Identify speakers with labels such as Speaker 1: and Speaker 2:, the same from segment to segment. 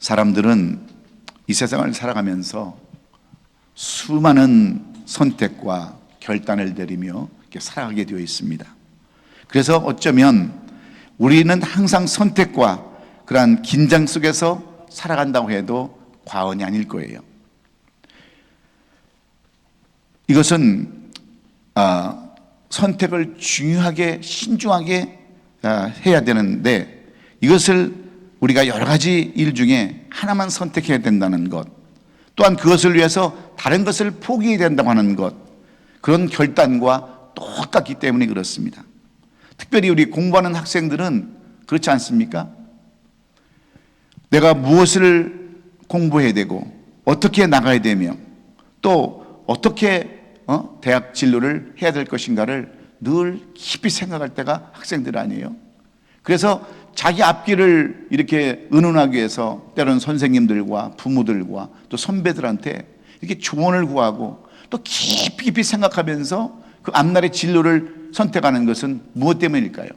Speaker 1: 사람들은 이 세상을 살아가면서 수많은 선택과 결단을 내리며 이렇게 살아가게 되어 있습니다. 그래서 어쩌면 우리는 항상 선택과 그러한 긴장 속에서 살아간다고 해도 과언이 아닐 거예요. 이것은 선택을 중요하게 신중하게 해야 되는데, 이것을 우리가 여러 가지 일 중에 하나만 선택해야 된다는 것, 또한 그것을 위해서 다른 것을 포기해야 된다고 하는 것, 그런 결단과 똑같기 때문에 그렇습니다. 특별히 우리 공부하는 학생들은 그렇지 않습니까? 내가 무엇을 공부해야 되고 어떻게 나가야 되며 또 어떻게 대학 진로를 해야 될 것인가를 늘 깊이 생각할 때가 학생들 아니에요. 그래서 자기 앞길을 이렇게 의논하기 위해서 때로는 선생님들과 부모들과 또 선배들한테 이렇게 조언을 구하고 또 깊이 생각하면서 그 앞날의 진로를 선택하는 것은 무엇 때문일까요?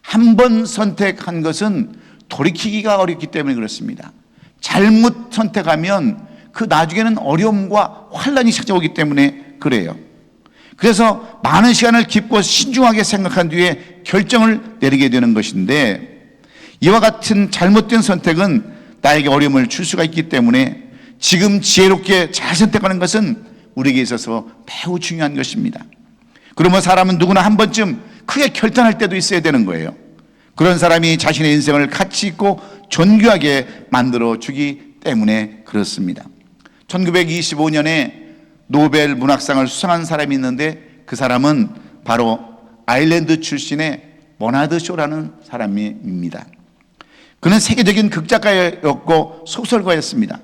Speaker 1: 한 번 선택한 것은 돌이키기가 어렵기 때문에 그렇습니다. 잘못 선택하면 그 나중에는 어려움과 환란이 찾아오기 때문에 그래요. 그래서 많은 시간을 깊고 신중하게 생각한 뒤에 결정을 내리게 되는 것인데, 이와 같은 잘못된 선택은 나에게 어려움을 줄 수가 있기 때문에 지금 지혜롭게 잘 선택하는 것은 우리에게 있어서 매우 중요한 것입니다. 그러면 사람은 누구나 한 번쯤 크게 결단할 때도 있어야 되는 거예요. 그런 사람이 자신의 인생을 가치 있고 존귀하게 만들어 주기 때문에 그렇습니다. 1925년에 노벨 문학상을 수상한 사람이 있는데, 그 사람은 바로 아일랜드 출신의 버나드 쇼라는 사람입니다. 그는 세계적인 극작가였고 소설가였습니다.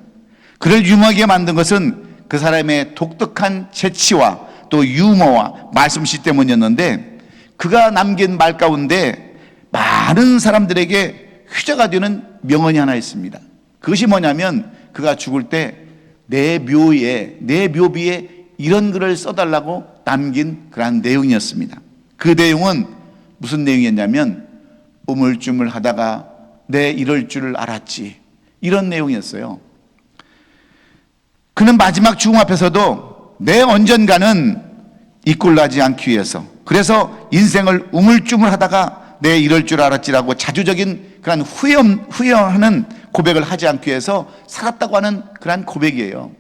Speaker 1: 그를 유명하게 만든 것은 그 사람의 독특한 재치와 또 유머와 말솜씨 때문이었는데, 그가 남긴 말 가운데 많은 사람들에게 휘저가 되는 명언이 하나 있습니다. 그것이 뭐냐면, 그가 죽을 때 내 묘비에 이런 글을 써달라고 남긴 그런 내용이었습니다. 그 내용은 무슨 내용이었냐면, 우물쭈물하다가 내 이럴 줄 알았지, 이런 내용이었어요. 그는 마지막 죽음 앞에서도 내 언젠가는 이 꼴 나지 않기 위해서, 그래서 인생을 우물쭈물하다가 내 이럴 줄 알았지라고 자주적인 그런 후회하는 고백을 하지 않기 위해서 살았다고 하는 그런 고백이에요.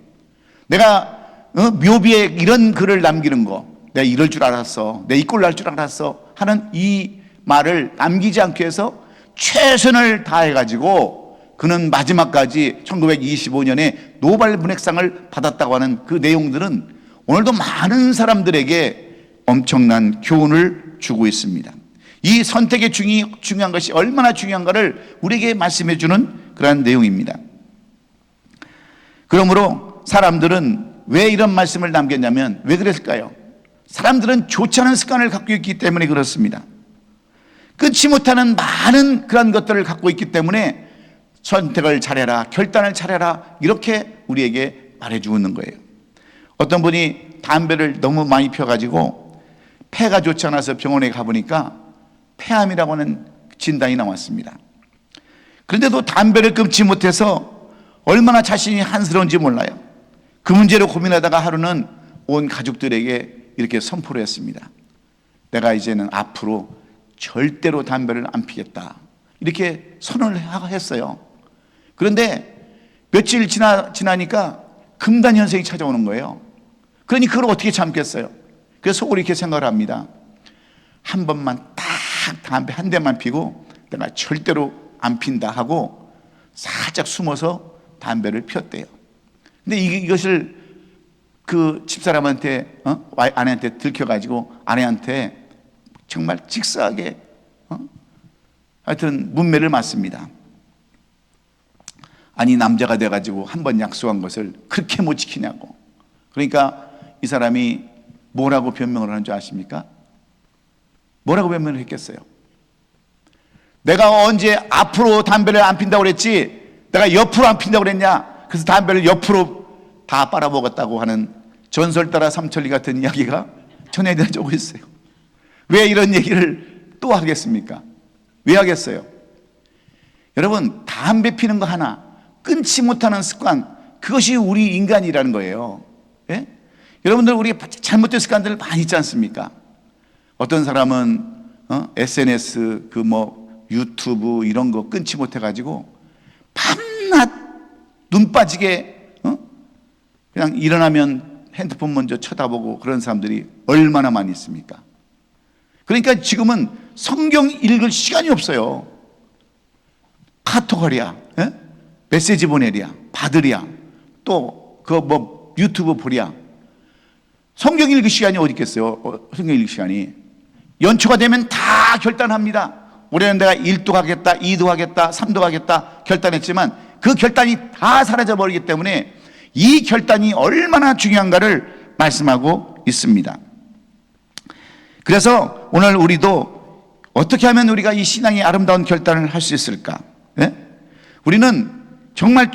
Speaker 1: 내가 묘비에 이런 글을 남기는 거, 내가 이럴 줄 알았어, 내 이 꼴 날 줄 알았어 하는 이 말을 남기지 않기 위해서 최선을 다해가지고 그는 마지막까지 1925년에 노벨 문학상을 받았다고 하는 그 내용들은 오늘도 많은 사람들에게 엄청난 교훈을 주고 있습니다. 이 선택의 중요한 것이 얼마나 중요한가를 우리에게 말씀해 주는 그런 내용입니다. 그러므로 사람들은 왜 이런 말씀을 남겼냐면, 왜 그랬을까요? 사람들은 좋지 않은 습관을 갖고 있기 때문에 그렇습니다. 끊지 못하는 많은 그런 것들을 갖고 있기 때문에 선택을 잘해라, 결단을 잘해라, 이렇게 우리에게 말해주고 있는 거예요. 어떤 분이 담배를 너무 많이 펴가지고 폐가 좋지 않아서 병원에 가보니까 폐암이라고 하는 진단이 나왔습니다. 그런데도 담배를 끊지 못해서 얼마나 자신이 한스러운지 몰라요. 그 문제로 고민하다가 하루는 온 가족들에게 이렇게 선포를 했습니다. 내가 이제는 앞으로 절대로 담배를 안 피겠다, 이렇게 선언을 했어요. 그런데 며칠 지나니까 금단현상이 찾아오는 거예요. 그러니 그걸 어떻게 참겠어요? 그래서 속으로 이렇게 생각을 합니다. 한 번만 딱 담배 한 대만 피고 내가 절대로 안 핀다 하고 살짝 숨어서 담배를 피웠대요. 근데 이것을 그 집사람한테 아내한테 들켜가지고 아내한테 정말 직사하게 하여튼 문매를 맞습니다. 아니, 남자가 돼가지고 한 번 약속한 것을 그렇게 못 지키냐고. 그러니까 이 사람이 뭐라고 변명을 하는 줄 아십니까? 뭐라고 변명을 했겠어요? 내가 언제 앞으로 담배를 안 핀다고 그랬지, 내가 옆으로 안 핀다고 그랬냐? 그래서 담배를 옆으로 다 빨아먹었다고 하는 전설 따라 삼천리 같은 이야기가 전해져 있어요. 왜 이런 얘기를 또 하겠습니까? 왜 하겠어요? 여러분, 담배 피는 거 하나, 끊지 못하는 습관, 그것이 우리 인간이라는 거예요. 예? 여러분들, 우리 잘못된 습관들 많이 있지 않습니까? 어떤 사람은 SNS, 유튜브 이런 거 끊지 못해가지고 밤낮 눈 빠지게 그냥 일어나면 핸드폰 먼저 쳐다보고 그런 사람들이 얼마나 많이 있습니까? 그러니까 지금은 성경 읽을 시간이 없어요. 카톡하랴, 메시지 보내랴, 받으랴, 또 유튜브 보랴. 성경 읽을 시간이 어디 있겠어요? 성경 읽을 시간이. 연초가 되면 다 결단합니다. 올해는 내가 1도 가겠다, 2도 가겠다, 3도 가겠다 결단했지만 그 결단이 다 사라져버리기 때문에 이 결단이 얼마나 중요한가를 말씀하고 있습니다. 그래서 오늘 우리도 어떻게 하면 우리가 이 신앙의 아름다운 결단을 할 수 있을까? 우리는 정말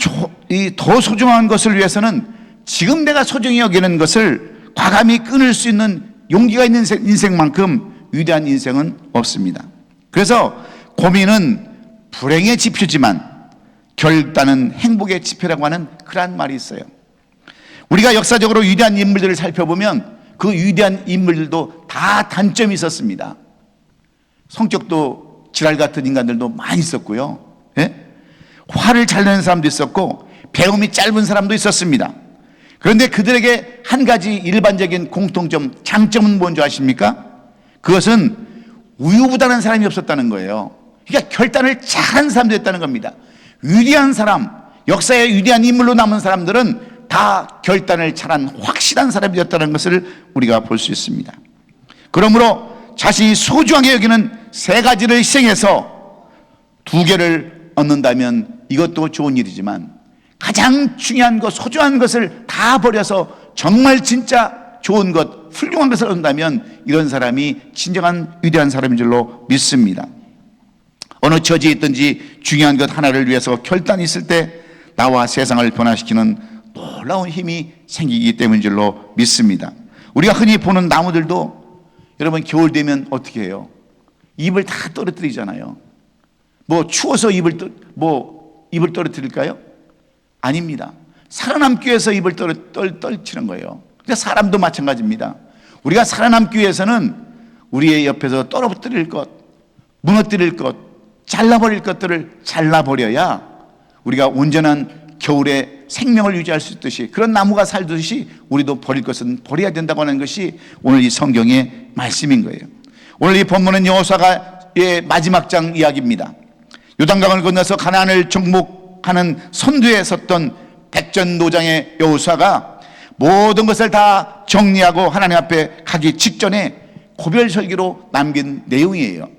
Speaker 1: 더 소중한 것을 위해서는 지금 내가 소중히 여기는 것을 과감히 끊을 수 있는 용기가 있는 인생만큼 위대한 인생은 없습니다. 그래서 고민은 불행의 지표지만 결단은 행복의 지표라고 하는 그러한 말이 있어요. 우리가 역사적으로 위대한 인물들을 살펴보면 그 위대한 인물들도 다 단점이 있었습니다. 성격도 지랄 같은 인간들도 많이 있었고요. 화를 잘 내는 사람도 있었고 배움이 짧은 사람도 있었습니다. 그런데 그들에게 한 가지 일반적인 공통점, 장점은 뭔지 아십니까? 그것은 우유부단한 사람이 없었다는 거예요. 그러니까 결단을 잘한 사람들이었다는 겁니다. 위대한 사람, 역사의 위대한 인물로 남은 사람들은 다 결단을 잘한 확실한 사람이었다는 것을 우리가 볼 수 있습니다. 그러므로 자신이 소중하게 여기는 세 가지를 희생해서 두 개를 얻는다면 이것도 좋은 일이지만 가장 중요한 것, 소중한 것을 다 버려서 정말 진짜 좋은 것, 훌륭한 것을 얻는다면 이런 사람이 진정한 위대한 사람인 줄로 믿습니다. 어느 처지에 있든지 중요한 것 하나를 위해서 결단이 있을 때 나와 세상을 변화시키는 놀라운 힘이 생기기 때문인 줄로 믿습니다. 우리가 흔히 보는 나무들도 여러분 겨울 되면 어떻게 해요? 잎을 다 떨어뜨리잖아요. 추워서 잎을 떨어뜨릴까요? 아닙니다. 살아남기 위해서 잎을 떨치는 거예요. 그러니까 사람도 마찬가지입니다. 우리가 살아남기 위해서는 우리의 옆에서 떨어뜨릴 것, 무너뜨릴 것, 잘라버릴 것들을 잘라버려야 우리가 온전한 겨울에 생명을 유지할 수 있듯이 그런 나무가 살듯이 우리도 버릴 것은 버려야 된다고 하는 것이 오늘 이 성경의 말씀인 거예요. 오늘 이 본문은 여호수아의 마지막 장 이야기입니다. 요단강을 건너서 가나안을 정복하는 선두에 섰던 백전노장의 여호수아가 모든 것을 다 정리하고 하나님 앞에 가기 직전에 고별설기로 남긴 내용이에요.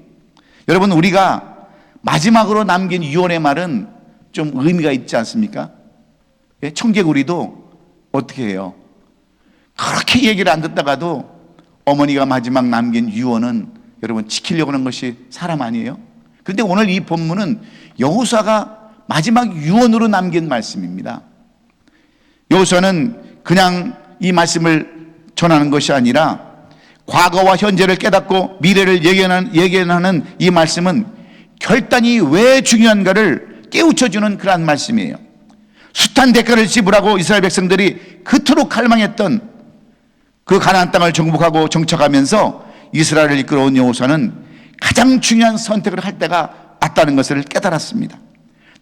Speaker 1: 여러분, 우리가 마지막으로 남긴 유언의 말은 좀 의미가 있지 않습니까? 청개구리도 어떻게 해요? 그렇게 얘기를 안 듣다가도 어머니가 마지막 남긴 유언은 여러분 지키려고 하는 것이 사람 아니에요? 그런데 오늘 이 본문은 여호수아가 마지막 유언으로 남긴 말씀입니다. 여호수아는 그냥 이 말씀을 전하는 것이 아니라 과거와 현재를 깨닫고 미래를 예견하는 이 말씀은 결단이 왜 중요한가를 깨우쳐주는 그러한 말씀이에요. 숱한 대가를 지불하고 이스라엘 백성들이 그토록 갈망했던 그 가나안 땅을 정복하고 정착하면서 이스라엘을 이끌어온 여호수아는 가장 중요한 선택을 할 때가 왔다는 것을 깨달았습니다.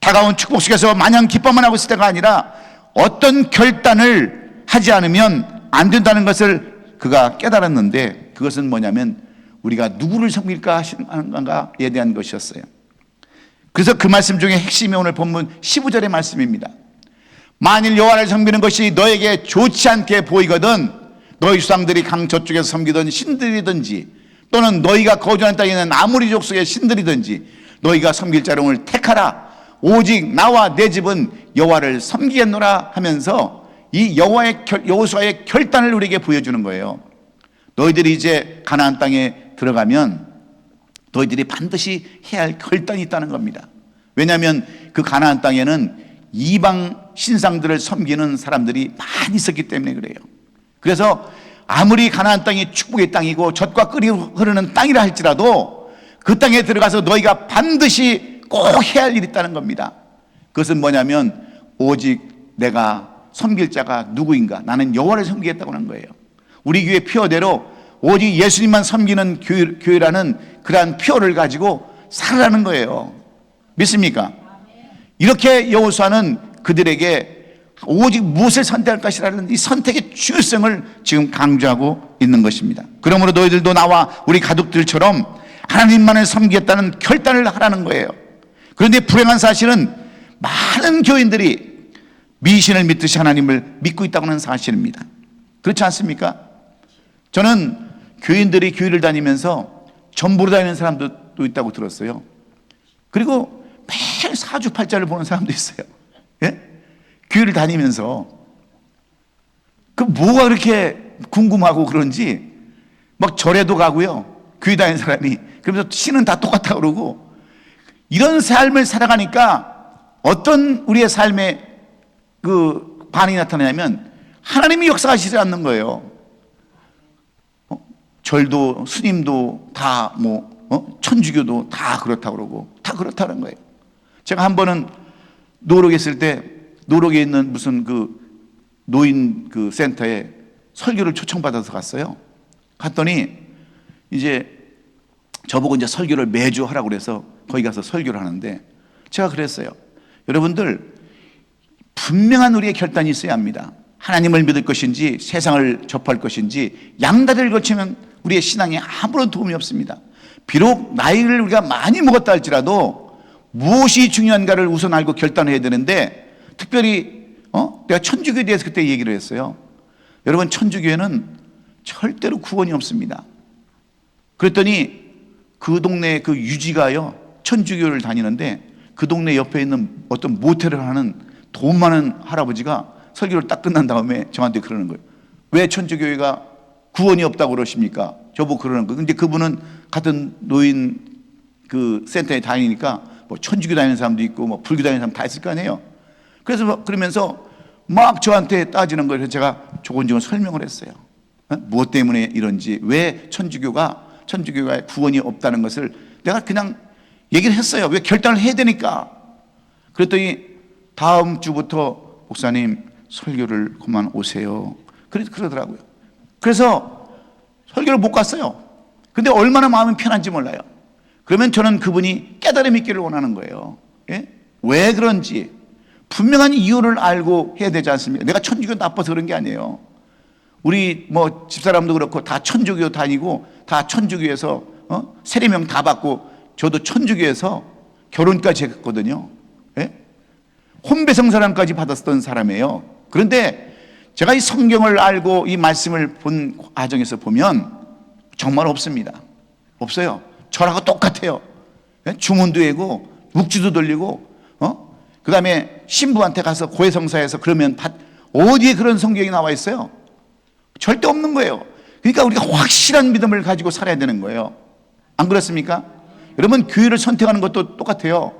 Speaker 1: 다가온 축복 속에서 마냥 기뻐만 하고 있을 때가 아니라 어떤 결단을 하지 않으면 안 된다는 것을 그가 깨달았는데, 그것은 뭐냐면 우리가 누구를 섬길까 하는가에 대한 것이었어요. 그래서 그 말씀 중에 핵심이 오늘 본문 15절의 말씀입니다. 만일 여호와를 섬기는 것이 너에게 좋지 않게 보이거든 너희 조상들이 강 저쪽에서 섬기던 신들이든지 또는 너희가 거주하는 땅에 있는 아모리 족속의 신들이든지 너희가 섬길 자를 택하라. 오직 나와 내 집은 여호와를 섬기겠노라 하면서 이 여호수아의 결단을 우리에게 보여주는 거예요. 너희들이 이제 가나안 땅에 들어가면 너희들이 반드시 해야 할 결단이 있다는 겁니다. 왜냐하면 그 가나안 땅에는 이방 신상들을 섬기는 사람들이 많이 있었기 때문에 그래요. 그래서 아무리 가나안 땅이 축복의 땅이고 젖과 꿀이 흐르는 땅이라 할지라도 그 땅에 들어가서 너희가 반드시 꼭 해야 할 일이 있다는 겁니다. 그것은 뭐냐면 오직 내가 섬길 자가 누구인가? 나는 여호와를 섬기겠다고 하는 거예요. 우리 교회 표어대로 오직 예수님만 섬기는 교회라는 그러한 표어를 가지고 살아라는 거예요. 믿습니까? 이렇게 여호수아는 그들에게 오직 무엇을 선택할 것이라는 이 선택의 중요성을 지금 강조하고 있는 것입니다. 그러므로 너희들도 나와 우리 가족들처럼 하나님만을 섬기겠다는 결단을 하라는 거예요. 그런데 불행한 사실은 많은 교인들이 미신을 믿듯이 하나님을 믿고 있다고 하는 사실입니다. 그렇지 않습니까? 저는 교인들이 교회를 다니면서 전보로 다니는 사람도 있다고 들었어요. 그리고 매일 사주팔자를 보는 사람도 있어요. 예? 교회를 다니면서 그 뭐가 그렇게 궁금하고 그런지 막 절에도 가고요. 교회 다니는 사람이 그러면서 신은 다 똑같다 그러고 이런 삶을 살아가니까 어떤 우리의 삶에 그 반응이 나타나냐면 하나님이 역사하시지 않는 거예요. 절도 스님도 다 천주교도 다 그렇다 그러고 다 그렇다는 거예요. 제가 한 번은 노력에 있을 때 노력에 있는 무슨 그 노인 그 센터에 설교를 초청받아서 갔어요. 갔더니 이제 저보고 이제 설교를 매주 하라고 그래서 거기 가서 설교를 하는데 제가 그랬어요. 여러분들 분명한 우리의 결단이 있어야 합니다. 하나님을 믿을 것인지 세상을 접할 것인지 양다리를 걸치면 우리의 신앙에 아무런 도움이 없습니다. 비록 나이를 우리가 많이 먹었다 할지라도 무엇이 중요한가를 우선 알고 결단해야 되는데 특별히 내가 천주교에 대해서 그때 얘기를 했어요. 여러분 천주교에는 절대로 구원이 없습니다. 그랬더니 그 동네 그 유지가요 천주교를 다니는데 그 동네 옆에 있는 어떤 모텔을 하는 돈 많은 할아버지가 설교를 딱 끝난 다음에 저한테 그러는 거예요. 왜 천주교회가 구원이 없다고 그러십니까? 저보고 그러는 거예요. 근데 그분은 같은 노인 그 센터에 다니니까 뭐 천주교 다니는 사람도 있고 뭐 불교 다니는 사람 다 있을 거 아니에요. 그래서 그러면서 막 저한테 따지는 거예요. 그래서 제가 조곤조곤 설명을 했어요. 무엇 때문에 이런지, 왜 천주교가 구원이 없다는 것을 내가 그냥 얘기를 했어요. 왜 결단을 해야 되니까. 그랬더니 다음 주부터 목사님 설교를 그만 오세요. 그러더라고요. 그래서 설교를 못 갔어요. 근데 얼마나 마음이 편한지 몰라요. 그러면 저는 그분이 깨달음 있기를 원하는 거예요. 예? 왜 그런지 분명한 이유를 알고 해야 되지 않습니까? 내가 천주교 나빠서 그런 게 아니에요. 우리 뭐 집사람도 그렇고 다 천주교 다니고 다 천주교에서 세례명 다 받고 저도 천주교에서 결혼까지 했거든요. 예? 혼배성사랑까지 받았던 사람이에요. 그런데 제가 이 성경을 알고 이 말씀을 본 과정에서 보면 정말 없습니다. 없어요. 저라고 똑같아요. 예? 주문도 외고 묵주도 돌리고 그 다음에 신부한테 가서 고해성사해서 그러면 어디에 그런 성경이 나와 있어요? 절대 없는 거예요. 그러니까 우리가 확실한 믿음을 가지고 살아야 되는 거예요. 안 그렇습니까? 여러분 교회를 선택하는 것도 똑같아요.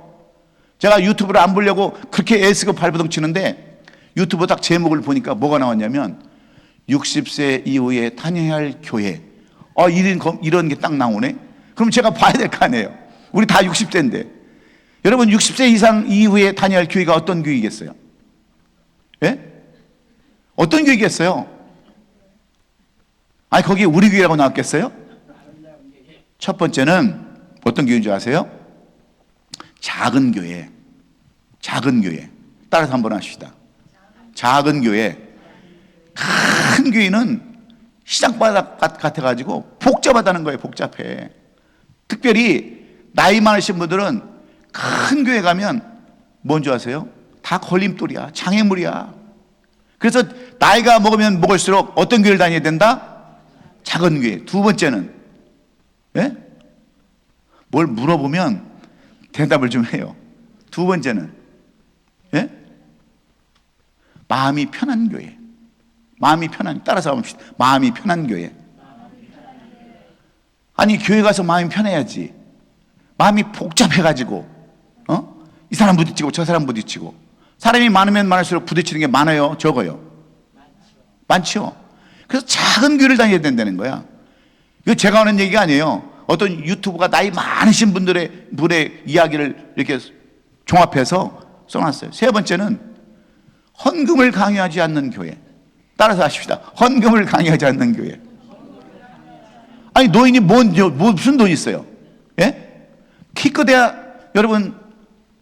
Speaker 1: 제가 유튜브를 안 보려고 그렇게 애쓰고 발버둥 치는데 유튜브 딱 제목을 보니까 뭐가 나왔냐면 60세 이후에 다녀야 할 교회. 이런 게 딱 나오네. 그럼 제가 봐야 될 거 아니에요. 우리 다 60세인데. 여러분 60세 이상 이후에 다녀야 할 교회가 어떤 교회이겠어요? 예? 어떤 교회이겠어요? 아니 거기 우리 교회라고 나왔겠어요? 첫 번째는 어떤 교회인 줄 아세요? 작은 교회. 작은 교회. 따라서 한번 하십시다. 작은 교회. 큰 교회는 시장바닥 같아가지고 복잡하다는 거예요. 복잡해. 특별히 나이 많으신 분들은 큰 교회 가면 뭔지 아세요? 다 걸림돌이야. 장애물이야. 그래서 나이가 먹으면 먹을수록 어떤 교회를 다녀야 된다? 작은 교회. 두 번째는 예? 뭘 물어보면 대답을 좀 해요. 두 번째는 예? 마음이 편한 교회. 마음이 편한, 따라서 합시다. 마음이 편한 교회. 아니 교회 가서 마음이 편해야지. 마음이 복잡해가지고 이 사람 부딪히고 저 사람 부딪히고. 사람이 많으면 많을수록 부딪히는 게 많아요, 적어요? 많죠. 그래서 작은 교회를 다녀야 된다는 거야. 이거 제가 하는 얘기가 아니에요. 어떤 유튜브가 나이 많으신 분의 이야기를 이렇게 종합해서 써놨어요. 세 번째는 헌금을 강요하지 않는 교회. 따라서 하십시다. 헌금을 강요하지 않는 교회. 아니, 노인이 무슨 돈이 있어요? 예? 기껏해야, 여러분,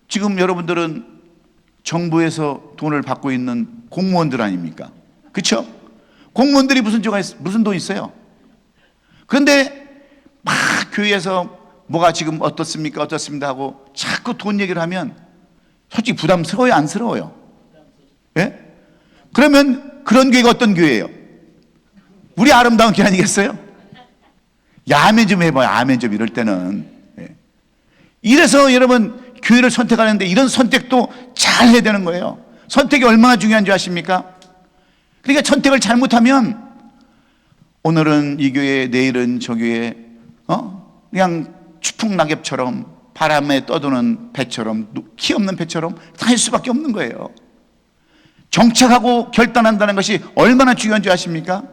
Speaker 1: 지금 여러분들은 정부에서 돈을 받고 있는 공무원들 아닙니까? 그렇죠? 공무원들이 무슨 돈 있어요? 그런데 막 교회에서 뭐가 지금 어떻습니까 하고 자꾸 돈 얘기를 하면 솔직히 부담스러워요, 안쓰러워요? 예? 그러면 그런 교회가 어떤 교회예요? 우리 아름다운 교회 아니겠어요? 아멘 좀 해봐요. 아멘 좀 이럴 때는. 예. 이래서 여러분 교회를 선택하는데 이런 선택도 잘 해야 되는 거예요. 선택이 얼마나 중요한 줄 아십니까? 그러니까 선택을 잘못하면 오늘은 이 교회, 내일은 저 교회, 그냥 추풍낙엽처럼 바람에 떠도는 배처럼, 키 없는 배처럼 다닐 수밖에 없는 거예요. 정착하고 결단한다는 것이 얼마나 중요한 줄 아십니까?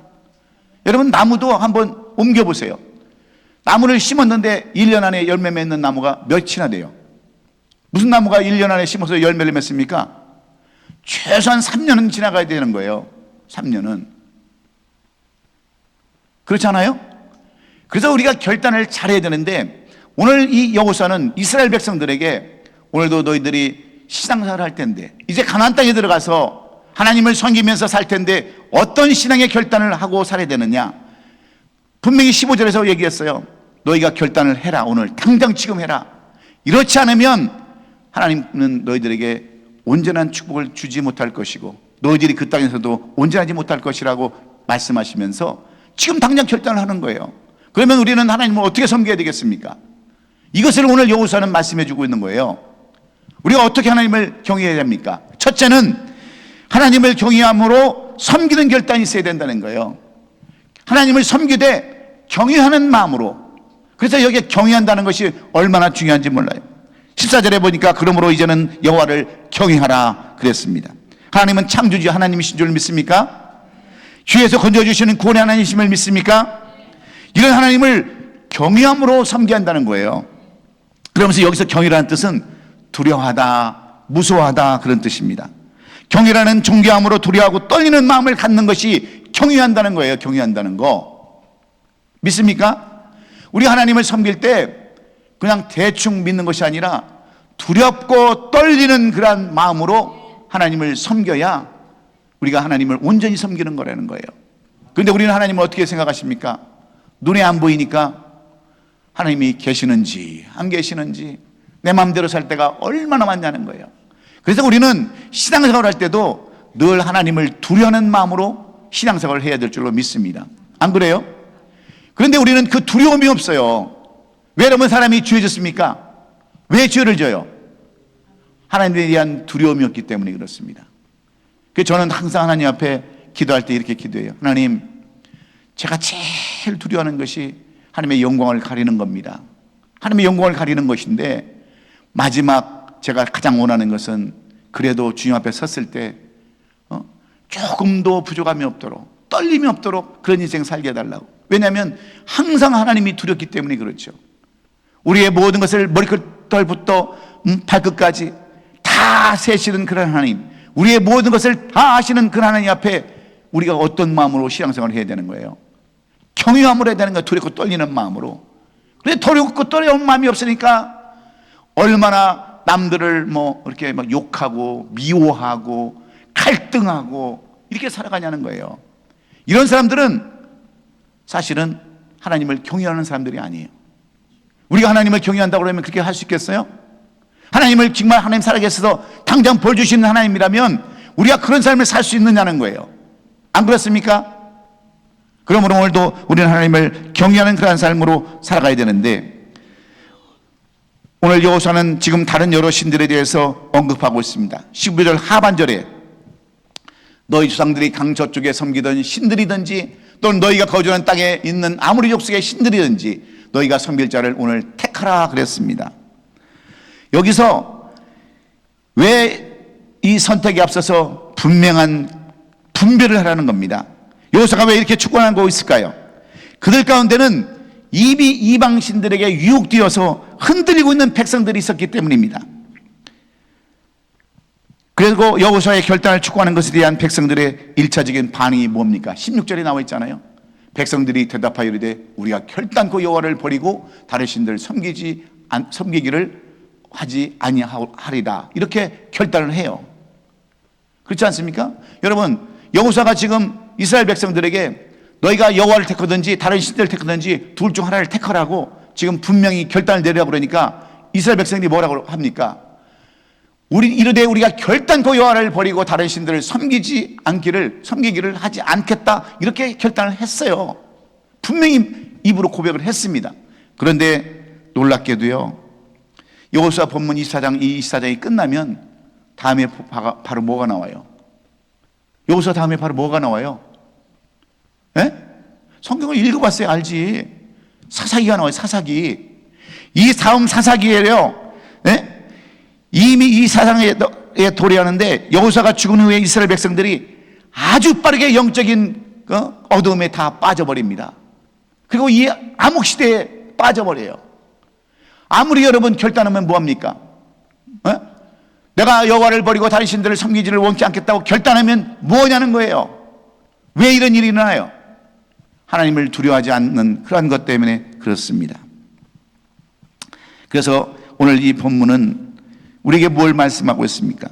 Speaker 1: 여러분, 나무도 한번 옮겨보세요. 나무를 심었는데 1년 안에 열매 맺는 나무가 몇이나 돼요? 무슨 나무가 1년 안에 심어서 열매를 맺습니까? 최소한 3년은 지나가야 되는 거예요. 3년은. 그렇지 않아요? 그래서 우리가 결단을 잘해야 되는데, 오늘 이 여호수아는 이스라엘 백성들에게 오늘도 너희들이 신앙생활을 할 텐데, 이제 가나안 땅에 들어가서 하나님을 섬기면서 살 텐데 어떤 신앙의 결단을 하고 살아야 되느냐? 분명히 15절에서 얘기했어요. 너희가 결단을 해라. 오늘 당장 지금 해라. 이렇지 않으면 하나님은 너희들에게 온전한 축복을 주지 못할 것이고 너희들이 그 땅에서도 온전하지 못할 것이라고 말씀하시면서 지금 당장 결단을 하는 거예요. 그러면 우리는 하나님을 어떻게 섬겨야 되겠습니까? 이것을 오늘 여호수아는 말씀해 주고 있는 거예요. 우리가 어떻게 하나님을 경외해야 됩니까? 첫째는 하나님을 경외함으로 섬기는 결단이 있어야 된다는 거예요. 하나님을 섬기되 경외하는 마음으로. 그래서 여기에 경외한다는 것이 얼마나 중요한지 몰라요. 14절에 보니까 그러므로 이제는 여호와를 경외하라 그랬습니다. 하나님은 창조주 하나님이신 줄 믿습니까? 주에서 건져주시는 구원의 하나님이심을 믿습니까? 이런 하나님을 경외함으로 섬겨야 한다는 거예요. 그러면서 여기서 경외라는 뜻은 두려워하다, 무서워하다 그런 뜻입니다. 경외라는 존경함으로 두려워하고 떨리는 마음을 갖는 것이 경외한다는 거예요. 경외한다는 거 믿습니까? 우리 하나님을 섬길 때 그냥 대충 믿는 것이 아니라 두렵고 떨리는 그러한 마음으로 하나님을 섬겨야 우리가 하나님을 온전히 섬기는 거라는 거예요. 그런데 우리는 하나님을 어떻게 생각하십니까? 눈에 안 보이니까 하나님이 계시는지 안 계시는지 내 마음대로 살 때가 얼마나 많냐는 거예요. 그래서 우리는 신앙생활을 할 때도 늘 하나님을 두려워하는 마음으로 신앙생활을 해야 될 줄로 믿습니다. 안 그래요? 그런데 우리는 그 두려움이 없어요. 왜 여러분 사람이 죄 짓습니까? 왜 죄를 져요? 하나님에 대한 두려움이 없기 때문에 그렇습니다. 그래서 저는 항상 하나님 앞에 기도할 때 이렇게 기도해요. 하나님, 제가 제일 두려워하는 것이 하나님의 영광을 가리는 겁니다. 하나님의 영광을 가리는 것인데 마지막 제가 가장 원하는 것은 그래도 주님 앞에 섰을 때 조금도 부족함이 없도록 떨림이 없도록 그런 인생 살게 해달라고. 왜냐하면 항상 하나님이 두렵기 때문에 그렇죠. 우리의 모든 것을 머리끝부터 발끝까지 다 세시는 그런 하나님, 우리의 모든 것을 다 아시는 그런 하나님 앞에 우리가 어떤 마음으로 신앙생활을 해야 되는 거예요? 경외함으로 해야 되는 거예요. 두렵고 떨리는 마음으로. 그런데 두렵고 떨리는 마음이 없으니까 얼마나 남들을 이렇게 막 욕하고 미워하고 갈등하고 이렇게 살아가냐는 거예요. 이런 사람들은 사실은 하나님을 경외하는 사람들이 아니에요. 우리가 하나님을 경외한다고 그러면 그렇게 할 수 있겠어요? 하나님을 정말 하나님 살아계셔서 당장 벌 주시는 하나님이라면 우리가 그런 삶을 살 수 있느냐는 거예요. 안 그렇습니까? 그러므로 오늘도 우리는 하나님을 경외하는 그러한 삶으로 살아가야 되는데, 오늘 여호수아는 지금 다른 여러 신들에 대해서 언급하고 있습니다. 15절 하반절에 너희 조상들이 강 저쪽에 섬기던 신들이든지 또는 너희가 거주하는 땅에 있는 아무리 족속의 신들이든지 너희가 섬길 자를 오늘 택하라 그랬습니다. 여기서 왜 이 선택에 앞서서 분명한 분별을 하라는 겁니다. 여호수아가 왜 이렇게 축원하고 있을까요? 그들 가운데는 이미 이방 신들에게 유혹되어서 흔들리고 있는 백성들이 있었기 때문입니다. 그리고 여호수아의 결단을 촉구하는 것에 대한 백성들의 일차적인 반응이 뭡니까? 16절에 나와 있잖아요. 백성들이 대답하여 이르되 우리가 결단코 여호와를 버리고 다른 신들을 섬기기를 하지 아니하리라, 이렇게 결단을 해요. 그렇지 않습니까? 여러분, 여호수아가 지금 이스라엘 백성들에게 너희가 여호와를 택하든지 다른 신들을 택하든지 둘 중 하나를 택하라고 지금 분명히 결단을 내리라고 그러니까 이스라엘 백성들이 뭐라고 합니까? 이르되 우리가 결단코 여호와를 버리고 다른 신들을 섬기기를 하지 않겠다, 이렇게 결단을 했어요. 분명히 입으로 고백을 했습니다. 그런데 놀랍게도요, 여호수아 본문 24장이 끝나면 다음에 바로 뭐가 나와요? 여호수아 다음에 바로 뭐가 나와요? 예? 성경을 읽어봤어요. 알지? 사사기가 나와요. 사사기. 이 다음 사사기에요, 예? 이미 이 사상에 도래하는데 여호수아가 죽은 후에 이스라엘 백성들이 아주 빠르게 영적인 어두움에 다 빠져버립니다. 그리고 이 암흑시대에 빠져버려요. 아무리 여러분 결단하면 뭐합니까? 내가 여호와를 버리고 다른 신들을 섬기지를 원치 않겠다고 결단하면 뭐냐는 거예요. 왜 이런 일이 일어나요? 하나님을 두려워하지 않는 그러한 것 때문에 그렇습니다. 그래서 오늘 이 본문은 우리에게 뭘 말씀하고 있습니까?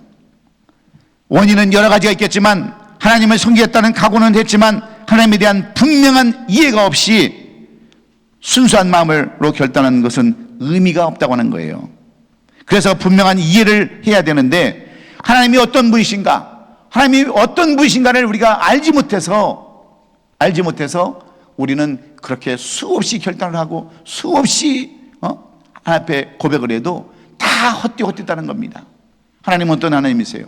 Speaker 1: 원인은 여러 가지가 있겠지만 하나님을 섬기겠다는 각오는 했지만 하나님에 대한 분명한 이해가 없이 순수한 마음으로 결단하는 것은 의미가 없다고 하는 거예요. 그래서 분명한 이해를 해야 되는데 하나님이 어떤 분이신가, 하나님이 어떤 분이신가를 우리가 알지 못해서 우리는 그렇게 수없이 결단을 하고 수없이 하나님 앞에 고백을 해도 다 헛되었다는 겁니다. 하나님은 어떤 하나님이세요?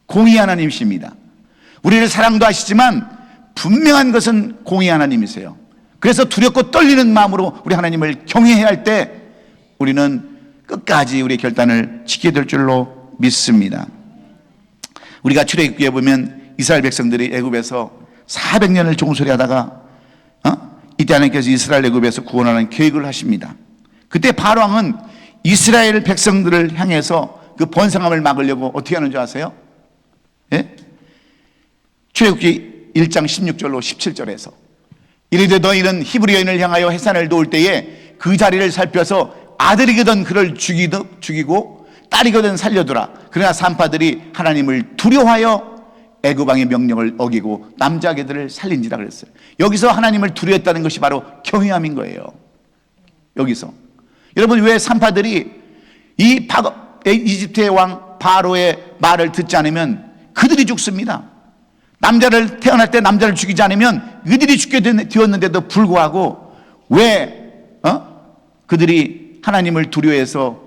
Speaker 1: 공의 하나님이십니다. 우리를 사랑도 하시지만 분명한 것은 공의 하나님이세요. 그래서 두렵고 떨리는 마음으로 우리 하나님을 경외해야 할 때 우리는 끝까지 우리의 결단을 지키게 될 줄로 믿습니다. 우리가 출애굽기에 보면 이스라엘 백성들이 애굽에서 400년을 종소리하다가 이때 하나님께서 이스라엘 애굽에서 구원하는 계획을 하십니다. 그때 바로왕은 이스라엘 백성들을 향해서 그 번성함을 막으려고 어떻게 하는 줄 아세요? 예? 출애굽기 1장 16절로 17절에서 이르되 너희는 히브리 여인을 향하여 해산을 도울 때에 그 자리를 살펴서 아들이거든 그를 죽이고 딸이거든 살려두라. 그러나 산파들이 하나님을 두려워하여 애굽 왕의 명령을 어기고 남자아기들을 살린지라 그랬어요. 여기서 하나님을 두려워했다는 것이 바로 경외함인 거예요. 여기서 여러분, 왜 산파들이 이 이집트의 왕 바로의 말을 듣지 않으면 그들이 죽습니다. 남자를 태어날 때 남자를 죽이지 않으면 그들이 죽게 되었는데도 불구하고 왜 그들이 하나님을 두려워해서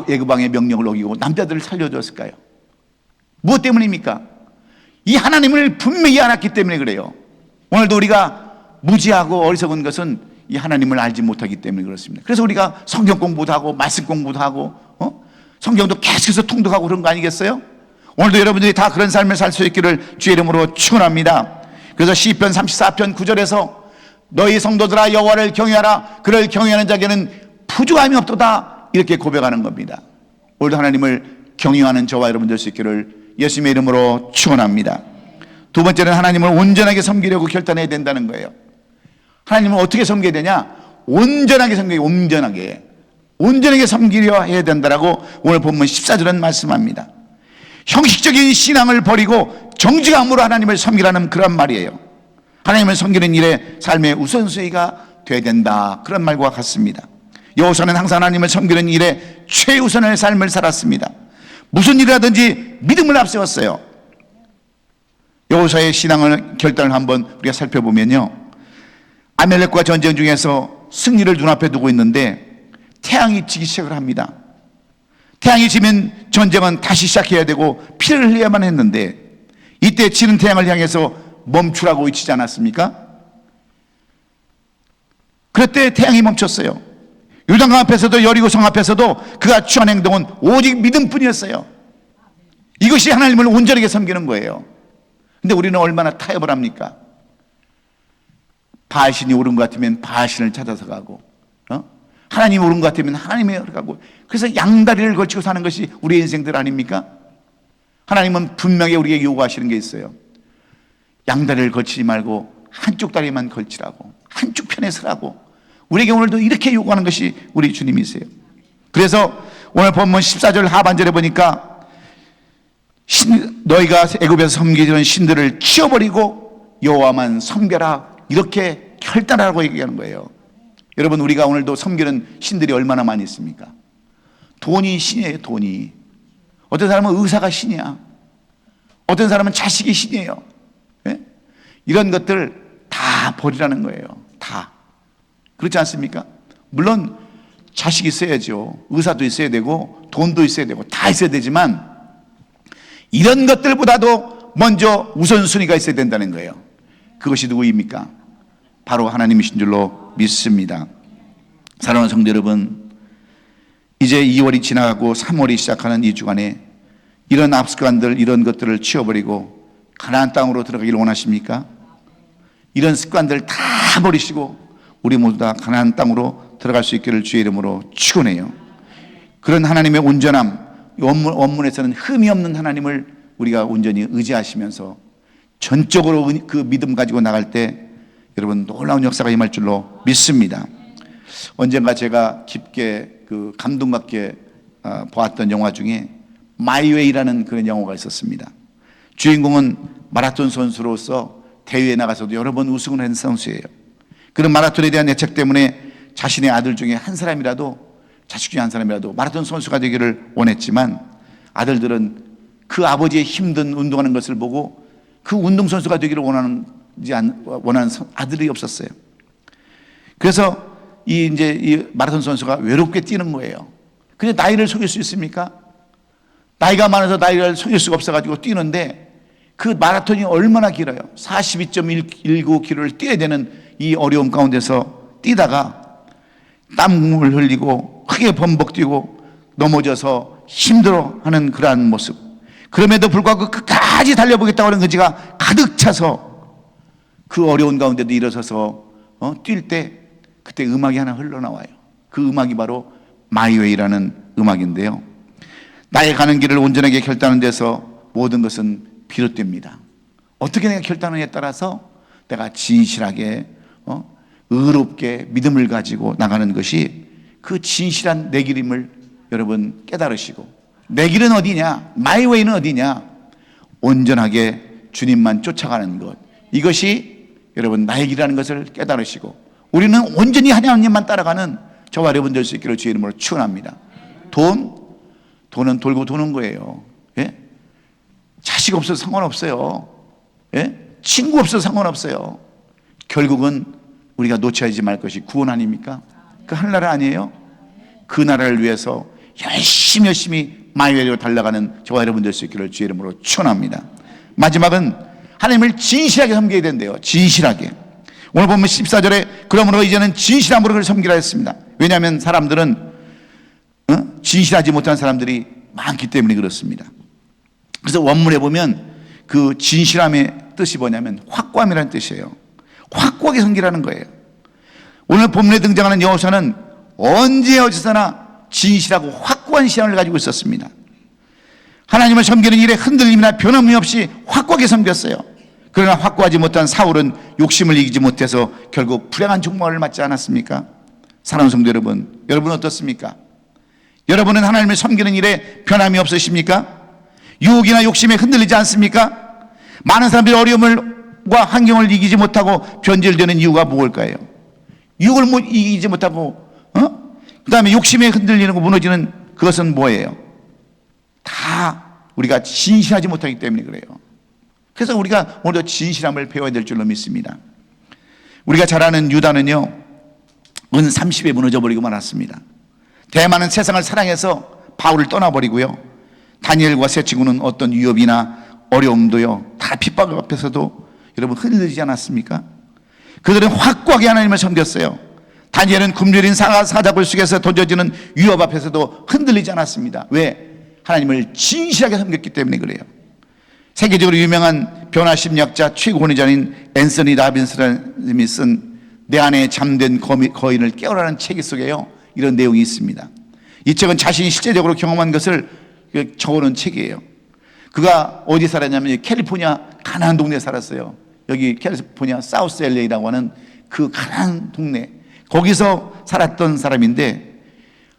Speaker 1: 애굽 왕의 명령을 어기고 남자들을 살려줬을까요? 무엇 때문입니까? 이 하나님을 분명히 알았기 때문에 그래요. 오늘도 우리가 무지하고 어리석은 것은 이 하나님을 알지 못하기 때문에 그렇습니다. 그래서 우리가 성경 공부도 하고 말씀 공부도 하고 성경도 계속해서 통독하고 그런 거 아니겠어요? 오늘도 여러분들이 다 그런 삶을 살 수 있기를 주의 이름으로 축원합니다. 그래서 시편 34편 9절에서 너희 성도들아 여호와를 경외하라. 그를 경외하는 자에게는 부족함이 없도다, 이렇게 고백하는 겁니다. 오늘도 하나님을 경외하는 저와 여러분 될 수 있기를 예수님의 이름으로 축원합니다. 두 번째는 하나님을 온전하게 섬기려고 결단해야 된다는 거예요. 하나님을 어떻게 섬겨야 되냐? 온전하게 섬기려, 온전하게 섬기려 해야 된다라고 오늘 본문 14절은 말씀합니다. 형식적인 신앙을 버리고 정직함으로 하나님을 섬기라는 그런 말이에요. 하나님을 섬기는 일에 삶의 우선순위가 돼야 된다, 그런 말과 같습니다. 여호수아는 항상 하나님을 섬기는 일에 최우선의 삶을 살았습니다. 무슨 일을 하든지 믿음을 앞세웠어요. 여호수아의 신앙을 결단을 한번 우리가 살펴보면요, 아멜렉과 전쟁 중에서 승리를 눈앞에 두고 있는데 태양이 지기 시작을 합니다. 태양이 지면 전쟁은 다시 시작해야 되고 피를 흘려야만 했는데 이때 지는 태양을 향해서 멈추라고 외치지 않았습니까? 그때 태양이 멈췄어요. 요단강 앞에서도 여리고성 앞에서도 그가 취한 행동은 오직 믿음뿐이었어요. 이것이 하나님을 온전하게 섬기는 거예요. 근데 우리는 얼마나 타협을 합니까? 바알신이 옳은 것 같으면 바알신을 찾아서 가고, 하나님이 옳은 것 같으면 하나님이 가고, 그래서 양다리를 걸치고 사는 것이 우리의 인생들 아닙니까? 하나님은 분명히 우리에게 요구하시는 게 있어요. 양다리를 걸치지 말고 한쪽 다리만 걸치라고, 한쪽 편에 서라고. 우리에게 오늘도 이렇게 요구하는 것이 우리 주님이세요. 그래서 오늘 본문 14절 하반절에 보니까 너희가 애굽에서 섬기던 신들을 치워버리고 여호와만 섬겨라, 이렇게 결단하라고 얘기하는 거예요. 여러분, 우리가 오늘도 섬기는 신들이 얼마나 많이 있습니까? 돈이 신이에요. 돈이. 어떤 사람은 의사가 신이야. 어떤 사람은 자식이 신이에요. 예? 이런 것들 다 버리라는 거예요. 다. 그렇지 않습니까? 물론 자식이 있어야죠. 의사도 있어야 되고 돈도 있어야 되고 다 있어야 되지만 이런 것들보다도 먼저 우선순위가 있어야 된다는 거예요. 그것이 누구입니까? 바로 하나님이신 줄로 믿습니다. 사랑하는 성도 여러분, 이제 2월이 지나가고 3월이 시작하는 이 주간에 이런 습관들, 이런 것들을 치워버리고 가나안 땅으로 들어가기를 원하십니까? 이런 습관들 다 버리시고 우리 모두 다 가나안 땅으로 들어갈 수 있기를 주의 이름으로 축원해요. 그런 하나님의 온전함, 원문에서는 흠이 없는 하나님을 우리가 온전히 의지하시면서 전적으로 그 믿음 가지고 나갈 때 여러분 놀라운 역사가 임할 줄로 믿습니다. 언젠가 제가 깊게 그 감동 갖게 보았던 영화 중에 마이웨이라는 그런 영화가 있었습니다. 주인공은 마라톤 선수로서 대회에 나가서도 여러 번 우승을 한 선수예요. 그런 마라톤에 대한 애착 때문에 자신의 아들 중에 한 사람이라도, 자식 중에 한 사람이라도 마라톤 선수가 되기를 원했지만 아들들은 그 아버지의 힘든 운동하는 것을 보고 그 운동선수가 되기를 원하는 아들이 없었어요. 그래서 이 마라톤 선수가 외롭게 뛰는 거예요. 근데 나이를 속일 수 있습니까? 나이가 많아서 나이를 속일 수가 없어가지고 뛰는데 그 마라톤이 얼마나 길어요. 42.19km를 뛰어야 되는 이 어려움 가운데서 뛰다가 땀을 흘리고 크게 범벅 뛰고 넘어져서 힘들어하는 그러한 모습. 그럼에도 불구하고 끝까지 달려보겠다고 하는 의지가 가득 차서 그 어려운 가운데도 일어서서 뛸 때 그때 음악이 하나 흘러나와요. 그 음악이 바로 마이웨이라는 음악인데요. 나의 가는 길을 온전하게 결단하는 데서 모든 것은 비롯됩니다. 어떻게 내가 결단하느냐에 따라서 내가 진실하게 의롭게 믿음을 가지고 나가는 것이 그 진실한 내 길임을 여러분 깨달으시고, 내 길은 어디냐, 마이웨이는 어디냐, 온전하게 주님만 쫓아가는 것, 이것이 여러분 나의 길이라는 것을 깨달으시고 우리는 온전히 하나님만 따라가는 저와 여러분 될 수 있기를 주의 이름으로 축원합니다. 돈은 돌고 도는 거예요. 예? 자식 없어도 상관없어요. 예? 친구 없어도 상관없어요. 결국은 우리가 놓쳐야지 말 것이 구원 아닙니까? 그 하늘나라 아니에요? 그 나라를 위해서 열심히 마이웨이로 달려가는 저와 여러분 될 수 있기를 주의 이름으로 축원합니다. 마지막은 하나님을 진실하게 섬겨야 된대요. 진실하게. 오늘 보면 14절에 그러므로 이제는 진실함으로 그를 섬기라 했습니다. 왜냐하면 사람들은 진실하지 못한 사람들이 많기 때문에 그렇습니다. 그래서 원문에 보면 그 진실함의 뜻이 뭐냐면 확고함이라는 뜻이에요. 확고하게 섬기라는 거예요. 오늘 본문에 등장하는 여호사는 언제 어디서나 진실하고 확고한 신앙을 가지고 있었습니다. 하나님을 섬기는 일에 흔들림이나 변함이 없이 확고하게 섬겼어요. 그러나 확고하지 못한 사울은 욕심을 이기지 못해서 결국 불행한 종말을 맞지 않았습니까? 사랑하는 성도 여러분, 여러분은 어떻습니까? 여러분은 하나님을 섬기는 일에 변함이 없으십니까? 유혹이나 욕심에 흔들리지 않습니까? 많은 사람들이 어려움과 환경을 이기지 못하고 변질되는 이유가 무엇일까요? 유혹을 이기지 못하고 그 다음에 욕심에 흔들리는 거 무너지는 그것은 뭐예요? 다 우리가 진실하지 못하기 때문에 그래요. 그래서 우리가 오늘도 진실함을 배워야 될 줄로 믿습니다. 우리가 잘 아는 유다는요, 은 30에 무너져 버리고 말았습니다. 대만은 세상을 사랑해서 바울을 떠나버리고요, 다니엘과 세 친구는 어떤 위협이나 어려움도요 다 핍박 앞에서도 여러분 흔들리지 않았습니까? 그들은 확고하게 하나님을 섬겼어요. 다니엘은 굶주린 사자굴 속에서 던져지는 위협 앞에서도 흔들리지 않았습니다. 왜? 하나님을 진실하게 섬겼기 때문에 그래요. 세계적으로 유명한 변화 심리학자 최고 권위자인 앤서니 라빈스님이 쓴 내 안에 잠든 거인을 깨우라는 책 속에요 이런 내용이 있습니다. 이 책은 자신이 실제적으로 경험한 것을 적어놓은 책이에요. 그가 어디 살았냐면 캘리포니아 가난한 동네에 살았어요. 여기 캘리포니아 사우스 LA라고 하는 그 가난한 동네, 거기서 살았던 사람인데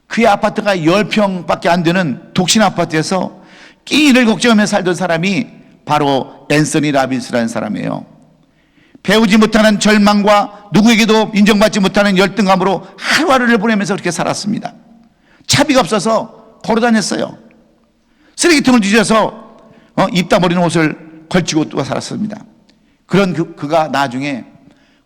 Speaker 1: 그의 아파트가 10평밖에 안 되는 독신 아파트에서 끼니를 걱정하며 살던 사람이 바로 앤서니 라빈스라는 사람이에요. 배우지 못하는 절망과 누구에게도 인정받지 못하는 열등감으로 하루하루를 보내면서 그렇게 살았습니다. 차비가 없어서 걸어다녔어요. 쓰레기통을 뒤져서 입 다물리는 옷을 걸치고 또 살았습니다. 그런 그가 나중에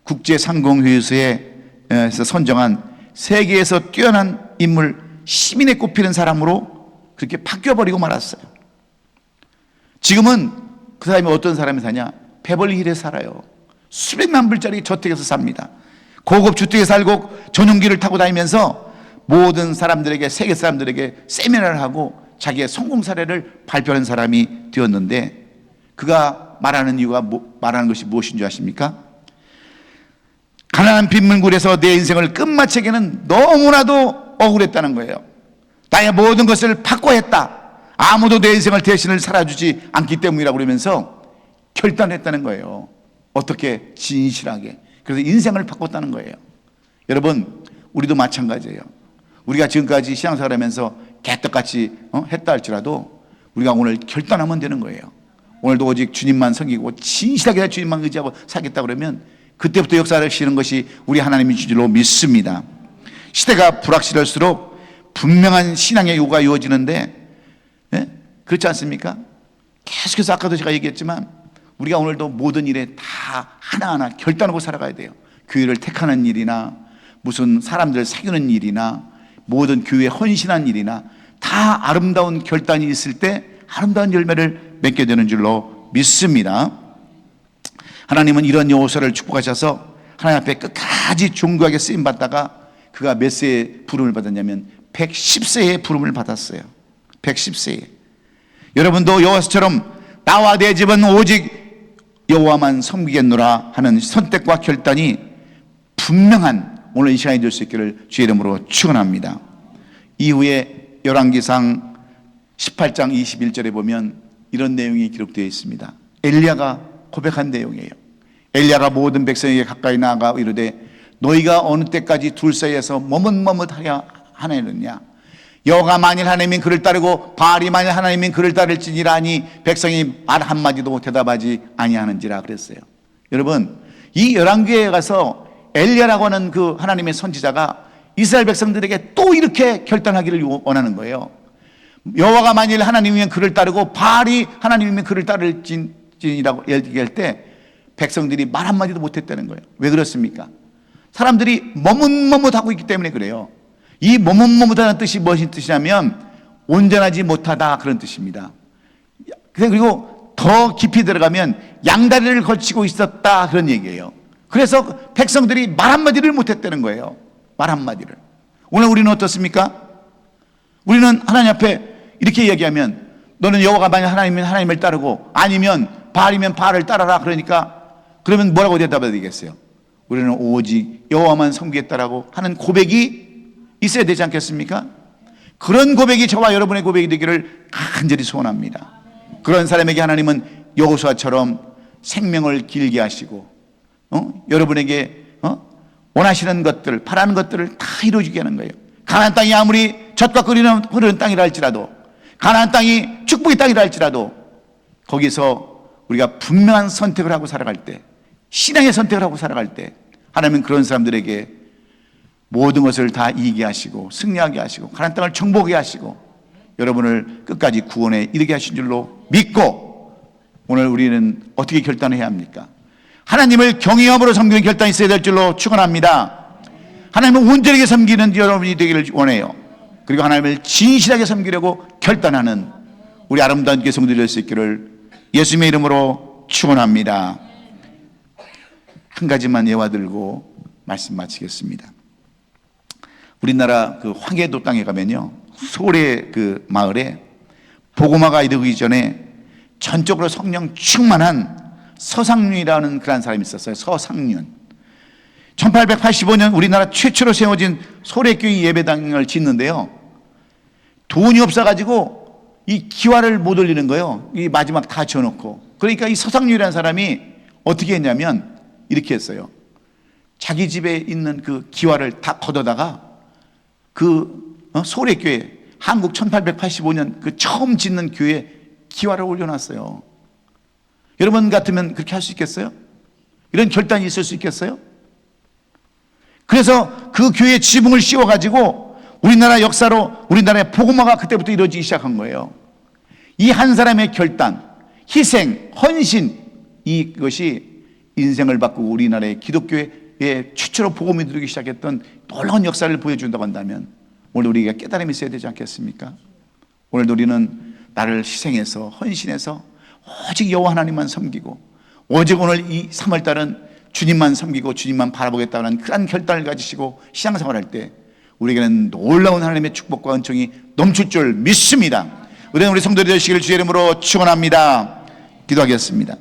Speaker 1: 국제상공회의소에서 선정한 세계에서 뛰어난 인물 시민에 꼽히는 사람으로 그렇게 바뀌어버리고 말았어요. 지금은 그 사람이 어떤 사람이 사냐? 베벌리힐에 살아요. 수백만 불짜리 저택에서 삽니다. 고급 주택에 살고 전용기를 타고 다니면서 모든 사람들에게, 세계 사람들에게 세미나를 하고 자기의 성공 사례를 발표하는 사람이 되었는데, 그가 말하는 말하는 것이 무엇인 줄 아십니까? 가난한 빈민굴에서 내 인생을 끝마치기에는 너무나도 억울했다는 거예요. 나의 모든 것을 바꿔했다. 아무도 내 인생을 대신을 살아주지 않기 때문이라고 그러면서 결단했다는 거예요. 어떻게? 진실하게. 그래서 인생을 바꿨다는 거예요. 여러분, 우리도 마찬가지예요. 우리가 지금까지 신앙생활 하면서 개떡같이 했다 할지라도 우리가 오늘 결단하면 되는 거예요. 오늘도 오직 주님만 섬기고 진실하게 주님만 의지하고 살겠다 그러면 그때부터 역사를 시는 것이 우리 하나님의 줄로 믿습니다. 시대가 불확실할수록 분명한 신앙의 요구가 이루어지는데, 그렇지 않습니까? 계속해서 아까도 제가 얘기했지만 우리가 오늘도 모든 일에 다 하나하나 결단하고 살아가야 돼요. 교회를 택하는 일이나 무슨 사람들을 사귀는 일이나 모든 교회에 헌신한 일이나 다 아름다운 결단이 있을 때 아름다운 열매를 맺게 되는 줄로 믿습니다. 하나님은 이런 여호수아를 축복하셔서 하나님 앞에 끝까지 존귀하게 쓰임받다가 그가 몇 세에 부름을 받았냐면 110세에 부름을 받았어요. 110세에. 여러분도 여호수아처럼 나와 내 집은 오직 여호와만 섬기겠노라 하는 선택과 결단이 분명한 오늘 이 시간이 될 수 있기를 주의 이름으로 축원합니다. 이후에 열왕기상 18장 21절에 보면 이런 내용이 기록되어 있습니다. 엘리야가 고백한 내용이에요. 엘리야가 모든 백성에게 가까이 나아가 이르되 너희가 어느 때까지 둘 사이에서 머뭇머뭇하려 하느냐? 여호와가 만일 하나님인 그를 따르고 바알이 만일 하나님인 그를 따를지니라 하니 백성이 말 한마디도 대답하지 아니하는지라 그랬어요. 여러분, 이 열왕기에 가서 엘리야라고 하는 그 하나님의 선지자가 이스라엘 백성들에게 또 이렇게 결단하기를 원하는 거예요. 여호와가 만일 하나님이면 그를 따르고 바알이 하나님이면 그를 따를지니라고 얘기할 때 백성들이 말 한마디도 못했다는 거예요. 왜 그렇습니까? 사람들이 머뭇머뭇하고 있기 때문에 그래요. 이 머뭇머뭇하는 뜻이 무엇인 뜻이냐면 온전하지 못하다, 그런 뜻입니다. 그리고 더 깊이 들어가면 양다리를 걸치고 있었다, 그런 얘기예요. 그래서 백성들이 말 한마디를 못했다는 거예요. 말 한마디를. 오늘 우리는 어떻습니까? 우리는 하나님 앞에 이렇게 얘기하면 너는 여호와가 만약 하나님이면 하나님을 따르고 아니면 바알이면 바알을 따라라, 그러면 뭐라고 대답해야 되겠어요? 우리는 오직 여호와만 섬기겠다라고 하는 고백이 있어야 되지 않겠습니까? 그런 고백이 저와 여러분의 고백이 되기를 간절히 소원합니다. 그런 사람에게 하나님은 여호수아처럼 생명을 길게 하시고 여러분에게 원하시는 것들, 바라는 것들을 다 이루어지게 하는 거예요. 가나안 땅이 아무리 젖과 꿀이 흐르는 땅이라 할지라도, 가나안 땅이 축복의 땅이라 할지라도 거기서 우리가 분명한 선택을 하고 살아갈 때, 신앙의 선택을 하고 살아갈 때 하나님은 그런 사람들에게 모든 것을 다 이기게 하시고 승리하게 하시고 가나안 땅을 정복하게 하시고 여러분을 끝까지 구원에 이르게 하신 줄로 믿고, 오늘 우리는 어떻게 결단해야 합니까? 하나님을 경외함으로 섬기는 결단이 있어야 될 줄로 축원합니다. 하나님을 온전하게 섬기는 여러분이 되기를 원해요. 그리고 하나님을 진실하게 섬기려고 결단하는 우리 아름다운 개성들이 될 수 있기를 예수님의 이름으로 축원합니다. 한 가지만 예화 들고 말씀 마치겠습니다. 우리나라 그 황해도 땅에 가면요, 소래 그 마을에 복음화가 이르기 전에 전적으로 성령 충만한 서상륜이라는 그런 사람이 있었어요. 서상륜. 1885년 우리나라 최초로 세워진 소래교회 예배당을 짓는데요, 돈이 없어가지고 이 기와를 못 올리는 거예요. 이 마지막 다 지어놓고. 그러니까 이 서상률이라는 사람이 어떻게 했냐면 이렇게 했어요. 자기 집에 있는 그 기와를 다 걷어다가 그 소래교회, 한국 1885년 그 처음 짓는 교회에 기와를 올려놨어요. 여러분 같으면 그렇게 할 수 있겠어요? 이런 결단이 있을 수 있겠어요? 그래서 그 교회 지붕을 씌워가지고 우리나라 역사로 우리나라의 복음화가 그때부터 이루어지기 시작한 거예요. 이 한 사람의 결단, 희생, 헌신, 이것이 인생을 바꾸고 우리나라의 기독교의 최초로 복음이 이루기 시작했던 놀라운 역사를 보여준다고 한다면 오늘 우리가 깨달음이 있어야 되지 않겠습니까? 오늘 우리는 나를 희생해서 헌신해서 오직 여호와 하나님만 섬기고 오직 오늘 이 3월달은 주님만 섬기고 주님만 바라보겠다는 그런 결단을 가지시고 신앙생활할 때 우리에게는 놀라운 하나님의 축복과 은총이 넘칠 줄 믿습니다. 우리 성도들 되시기를 주의 이름으로 축원합니다. 기도하겠습니다.